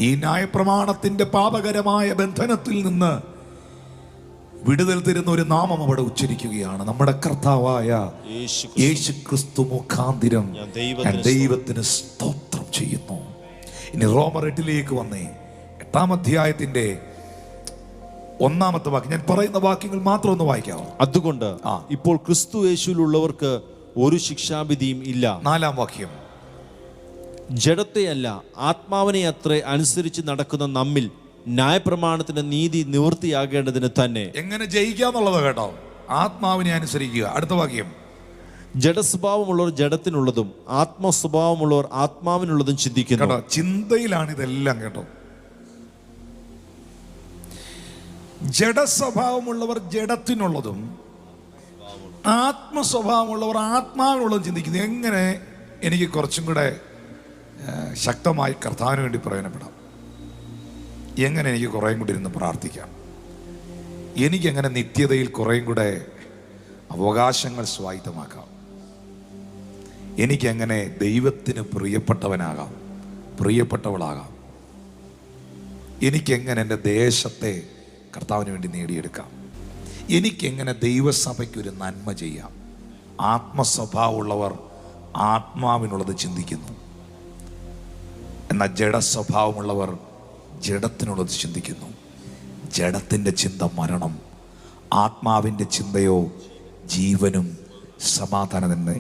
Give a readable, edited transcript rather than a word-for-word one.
ഈ ന്യായപ്രമാണത്തിന്റെ പാപകരമായ ബന്ധനത്തിൽ നിന്ന് വിടുതൽ തരുന്ന ഒരു നാമം അവിടെ ഉച്ചരിക്കുകയാണ്. നമ്മുടെ കർത്താവായ യേശു ക്രിസ്തു മുഖാന്തിരം ഞാൻ ദൈവത്തിന് സ്തോത്രം ചെയ്യുന്നു. ഇനി റോമർ 8 വന്നേ, 8-ാം അധ്യായത്തിന്റെ 1-ാമത്തെ വാക്യം. ഞാൻ പറയുന്ന വാക്യങ്ങൾ മാത്രം ഒന്ന് വായിക്കാമോ? അതുകൊണ്ട് ഇപ്പോൾ ക്രിസ്തു യേശുവിലുള്ളവർക്ക് ഒരു ശിക്ഷാവിധിയും ഇല്ല. 4-ാം വാക്യം. ജഡത്തെയല്ല ആത്മാവിനെ അത്രേ അനുസരിച്ച് നടക്കുന്ന നമ്മിൽ ന്യായപ്രമാണത്തിന്റെ നീതി നിവൃത്തിയാകേണ്ടതിന് തന്നെ. എങ്ങനെ ജയിക്കാന്നുള്ളത് കേട്ടോ, ആത്മാവിനെ അനുസരിക്കുക. അടുത്ത വാക്യം. ജഡസ്വഭാവമുള്ളവർ ജഡത്തിനുള്ളതും ആത്മസ്വഭാവമുള്ളവർ ആത്മാവിനുള്ളതും ചിന്തിക്കുന്നു. ചിന്തയിലാണ് ഇതെല്ലാം കേട്ടോ. ജഡസ്വഭാവമുള്ളവർ ജഡത്തിനുള്ളതും ആത്മസ്വഭാവമുള്ളവർ ആത്മാവിനുള്ളതും ചിന്തിക്കുന്നു. എങ്ങനെ എനിക്ക് കുറച്ചും കൂടെ ശക്തമായി കർത്താവിന് വേണ്ടി പ്രയോജനപ്പെടാം? എങ്ങനെ എനിക്ക് കുറേയും കൂടി ഇരുന്ന് പ്രാർത്ഥിക്കാം? എനിക്കെങ്ങനെ നിത്യതയിൽ കുറേയും കൂടെ അവകാശങ്ങൾ സ്വായത്തമാക്കാം? എനിക്കെങ്ങനെ ദൈവത്തിന് പ്രിയപ്പെട്ടവനാകാം, പ്രിയപ്പെട്ടവളാകാം? എനിക്കെങ്ങനെ എൻ്റെ ദേശത്തെ കർത്താവിന് വേണ്ടി നേടിയെടുക്കാം? എനിക്കെങ്ങനെ ദൈവസഭയ്ക്കൊരു നന്മ ചെയ്യാം? ആത്മസ്വഭാവമുള്ളവർ ആത്മാവിനുള്ളത് ചിന്തിക്കുന്നു, എന്നാൽ ജഡസ്വഭാവമുള്ളവർ ജഡത്തിനുള്ളത് ചിന്തിക്കുന്നു. ജഡത്തിൻ്റെ ചിന്ത മരണം, ആത്മാവിൻ്റെ ചിന്തയോ ജീവനും സമാധാനം തന്നെ.